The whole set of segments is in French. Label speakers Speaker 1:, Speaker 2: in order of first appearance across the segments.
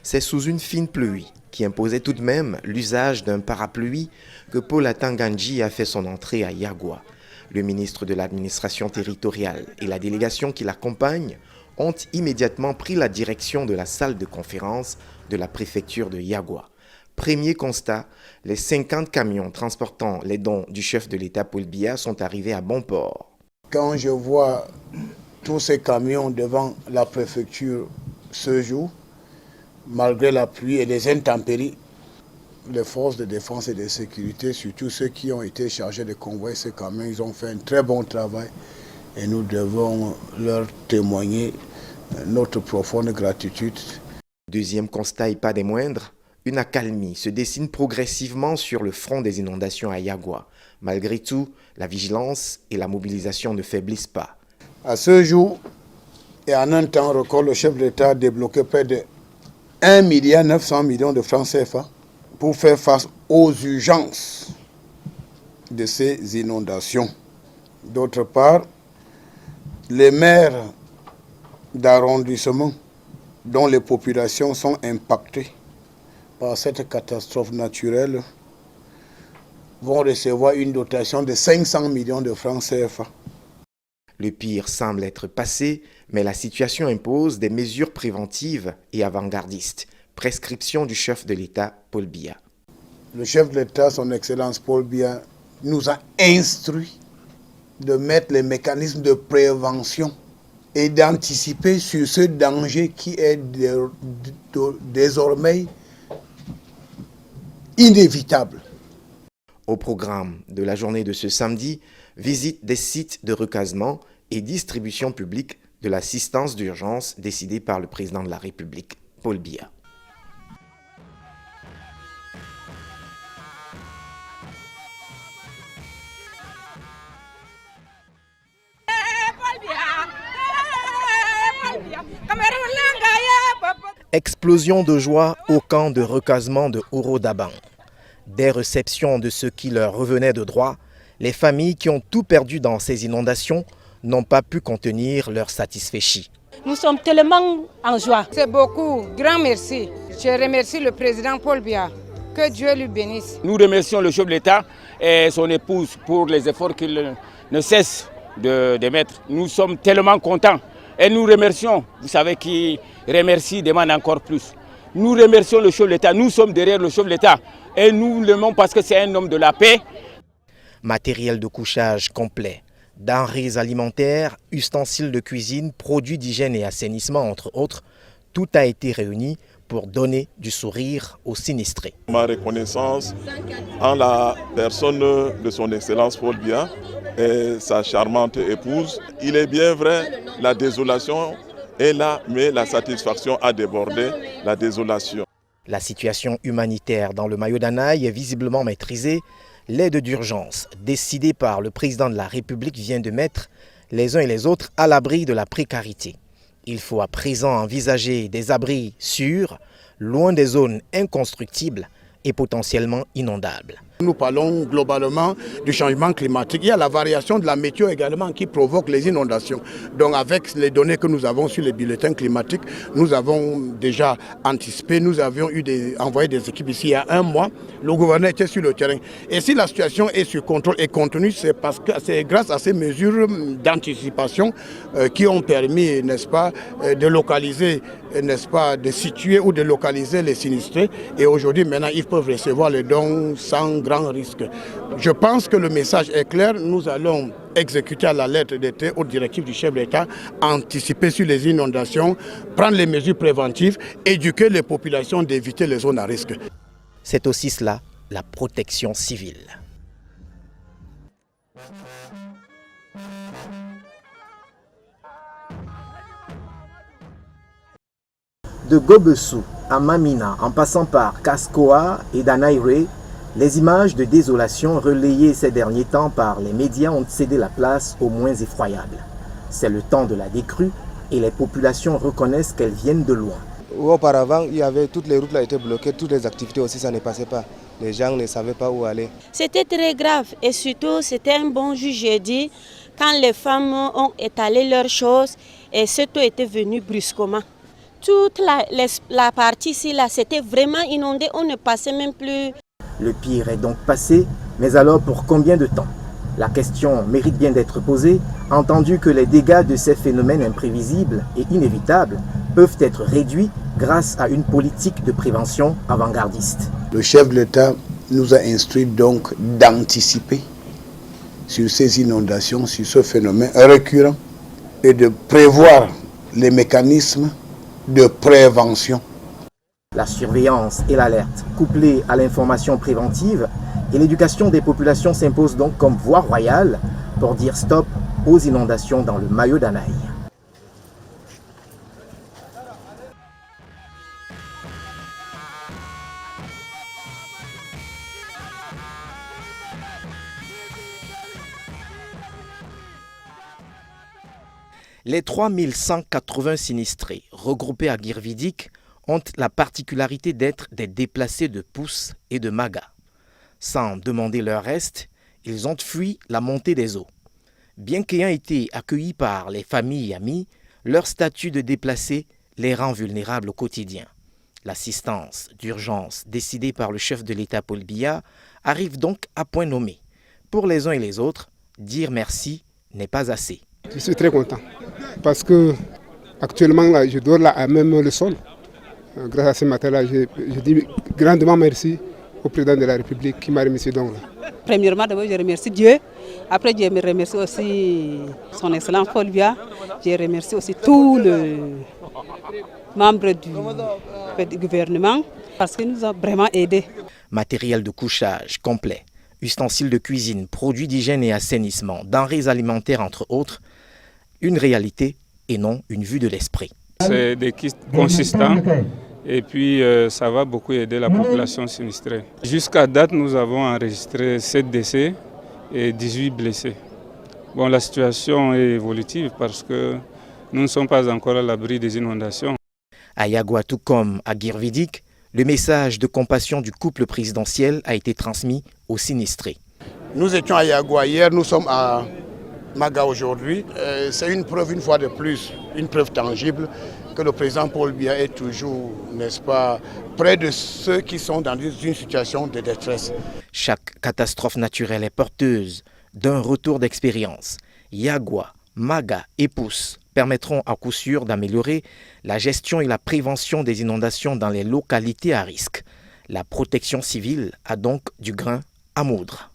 Speaker 1: C'est sous une fine pluie, qui imposait tout de même l'usage d'un parapluie, que Paul Atanga-Ndji a fait son entrée à Yagua. Le ministre de l'administration territoriale et la délégation qui l'accompagne ont immédiatement pris la direction de la salle de conférence de la préfecture de Yagua. Premier constat, les 50 camions transportant les dons du chef de l'État Paul Biya sont arrivés à bon port.
Speaker 2: Quand je vois tous ces camions devant la préfecture ce jour, malgré la pluie et les intempéries, les forces de défense et de sécurité, surtout ceux qui ont été chargés de convoyer ces camions, ils ont fait un très bon travail et nous devons leur témoigner notre profonde gratitude.
Speaker 1: Deuxième constat et pas des moindres, une accalmie se dessine progressivement sur le front des inondations à Yagua. Malgré tout, la vigilance et la mobilisation ne faiblissent pas.
Speaker 2: À ce jour, et en un temps record, le chef de l'État a débloqué près de 1,9 milliard de francs CFA pour faire face aux urgences de ces inondations. D'autre part, les maires d'arrondissement dont les populations sont impactées par cette catastrophe naturelle vont recevoir une dotation de 500 millions de francs CFA.
Speaker 1: Le pire semble être passé, mais la situation impose des mesures préventives et avant-gardistes. Prescription du chef de l'État, Paul Biya.
Speaker 2: Le chef de l'État, son Excellence Paul Biya, nous a instruit de mettre les mécanismes de prévention et d'anticiper sur ce danger qui est désormais inévitable.
Speaker 1: Au programme de la journée de ce samedi, visite des sites de recasement et distribution publique de l'assistance d'urgence décidée par le président de la République, Paul Biya. Explosion de joie au camp de recasement de Horo-Dabang. Des réceptions de ce qui leur revenait de droit, les familles qui ont tout perdu dans ces inondations n'ont pas pu contenir leur satisfaction.
Speaker 3: Nous sommes tellement en joie.
Speaker 4: C'est beaucoup. Grand merci. Je remercie le président Paul Biya. Que Dieu lui bénisse.
Speaker 5: Nous remercions le chef de l'État et son épouse pour les efforts qu'il ne cesse de mettre. Nous sommes tellement contents. Et nous remercions, vous savez qui remercie demande encore plus. Nous remercions le chef de l'État, nous sommes derrière le chef de l'État. Et nous l'aimons parce que c'est un homme de la paix.
Speaker 1: Matériel de couchage complet, denrées alimentaires, ustensiles de cuisine, produits d'hygiène et assainissement entre autres, tout a été réuni pour donner du sourire aux sinistrés.
Speaker 6: Ma reconnaissance en la personne de son Excellence Paul Biya et sa charmante épouse. Il est bien vrai, la désolation est là, mais la satisfaction a débordé la désolation.
Speaker 1: La situation humanitaire dans le Mayo-Danaï est visiblement maîtrisée. L'aide d'urgence décidée par le président de la République vient de mettre les uns et les autres à l'abri de la précarité. Il faut à présent envisager des abris sûrs, loin des zones inconstructibles et potentiellement inondables.
Speaker 2: Nous parlons globalement du changement climatique. Il y a la variation de la météo également qui provoque les inondations. Donc avec les données que nous avons sur les bulletins climatiques, nous avons déjà anticipé. Nous avions envoyé des équipes ici il y a un mois. Le gouverneur était sur le terrain. Et si la situation est sur contrôle et contenue, c'est parce que c'est grâce à ces mesures d'anticipation qui ont permis, n'est-ce pas, de localiser, n'est-ce pas, de situer ou de localiser les sinistrés. Et aujourd'hui, maintenant, ils peuvent recevoir les dons sans grand risque. Je pense que le message est clair. Nous allons exécuter à la lettre d'été aux directives du chef de l'État, anticiper sur les inondations, prendre les mesures préventives, éduquer les populations d'éviter les zones à risque.
Speaker 1: C'est aussi cela, la protection civile. De Gobesu à Mamina, en passant par Kaskoa et Danaïre, les images de désolation relayées ces derniers temps par les médias ont cédé la place aux moins effroyables. C'est le temps de la décrue et les populations reconnaissent qu'elles viennent de loin.
Speaker 7: Auparavant, toutes les routes étaient bloquées, toutes les activités aussi, ça ne passait pas. Les gens ne savaient pas où aller.
Speaker 3: C'était très grave et surtout c'était un bon jour jeudi quand les femmes ont étalé leurs choses et cette eau était venue brusquement. Toute la partie ici, là, c'était vraiment inondé, on ne passait même plus.
Speaker 1: Le pire est donc passé, mais alors pour combien de temps? La question mérite bien d'être posée, entendu que les dégâts de ces phénomènes imprévisibles et inévitables peuvent être réduits grâce à une politique de prévention avant-gardiste.
Speaker 2: Le chef de l'État nous a instruit donc d'anticiper sur ces inondations, sur ce phénomène récurrent et de prévoir les mécanismes de prévention.
Speaker 1: La surveillance et l'alerte, couplées à l'information préventive et l'éducation des populations s'imposent donc comme voie royale pour dire stop aux inondations dans le Mayo Danaï. Les 3180 sinistrés regroupés à Guirvidic ont la particularité d'être des déplacés de Pousse et de Maga. Sans demander leur reste, ils ont fui la montée des eaux. Bien qu'ayant été accueillis par les familles et amis, leur statut de déplacés les rend vulnérables au quotidien. L'assistance d'urgence décidée par le chef de l'État Paul Biya arrive donc à point nommé. Pour les uns et les autres, dire merci n'est pas assez.
Speaker 8: Je suis très content parce que actuellement là, je dors là à même le sol. Grâce à ce matin-là, je dis grandement merci au président de la République qui m'a remis ce don-là.
Speaker 9: Premièrement, d'abord, je remercie Dieu. Après, je remercie aussi son Excellence Paul Biya. Je remercie aussi tous les membres du gouvernement parce qu'ils nous ont vraiment aidés.
Speaker 1: Matériel de couchage complet, ustensiles de cuisine, produits d'hygiène et assainissement, denrées alimentaires entre autres, une réalité et non une vue de l'esprit.
Speaker 10: C'est des kits consistants et puis ça va beaucoup aider la population sinistrée. Jusqu'à date, nous avons enregistré 7 décès et 18 blessés. Bon, la situation est évolutive parce que nous ne sommes pas encore à l'abri des inondations.
Speaker 1: À Yagua, tout comme à Guirvidic, le message de compassion du couple présidentiel a été transmis aux sinistrés.
Speaker 2: Nous étions à Yagua hier, nous sommes à Maga aujourd'hui. C'est une preuve, une fois de plus, une preuve tangible que le président Paul Biya est toujours, n'est-ce pas, près de ceux qui sont dans une situation de détresse.
Speaker 1: Chaque catastrophe naturelle est porteuse d'un retour d'expérience. Yagua, Maga et Pousse permettront à coup sûr d'améliorer la gestion et la prévention des inondations dans les localités à risque. La protection civile a donc du grain à moudre.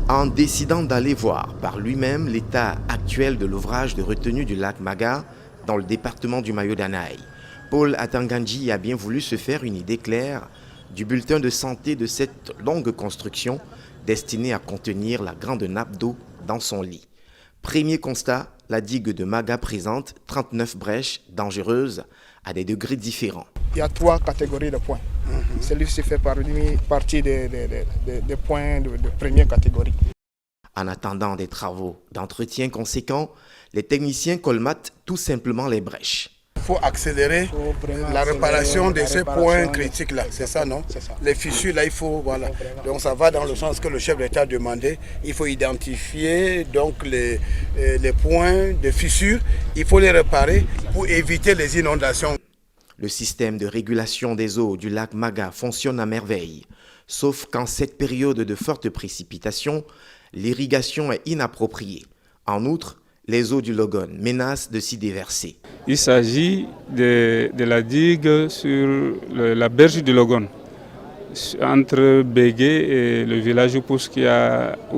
Speaker 1: En décidant d'aller voir par lui-même l'état actuel de l'ouvrage de retenue du lac Maga dans le département du Mayo Danaï, Paul Atangandji a bien voulu se faire une idée claire du bulletin de santé de cette longue construction destinée à contenir la grande nappe d'eau dans son lit. Premier constat, la digue de Maga présente 39 brèches dangereuses à des degrés différents.
Speaker 11: Il y a 3 catégories de points. Celui-ci fait partie des points de première catégorie.
Speaker 1: En attendant des travaux d'entretien conséquents, les techniciens colmatent tout simplement les brèches.
Speaker 2: Il faut accélérer la réparation de ces points critiques-là, c'est ça, non? Les fissures, là, il faut, voilà. Donc ça va dans le sens que le chef de l'État a demandé. Il faut identifier donc les points de fissures, il faut les réparer pour éviter les inondations.
Speaker 1: Le système de régulation des eaux du lac Maga fonctionne à merveille, sauf qu'en cette période de fortes précipitations, l'irrigation est inappropriée. En outre, les eaux du Logon menacent de s'y déverser.
Speaker 10: Il s'agit de la digue sur la berge du Logon, entre Bégué et le village Pousse où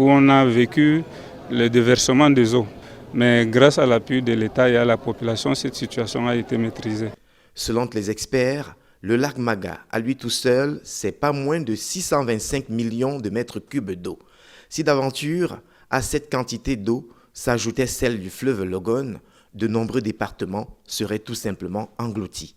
Speaker 10: on a vécu le déversement des eaux. Mais grâce à l'appui de l'État et à la population, cette situation a été maîtrisée.
Speaker 1: Selon les experts, le lac Maga, à lui tout seul, c'est pas moins de 625 millions de mètres cubes d'eau. Si d'aventure, à cette quantité d'eau s'ajoutait celle du fleuve Logon, de nombreux départements seraient tout simplement engloutis.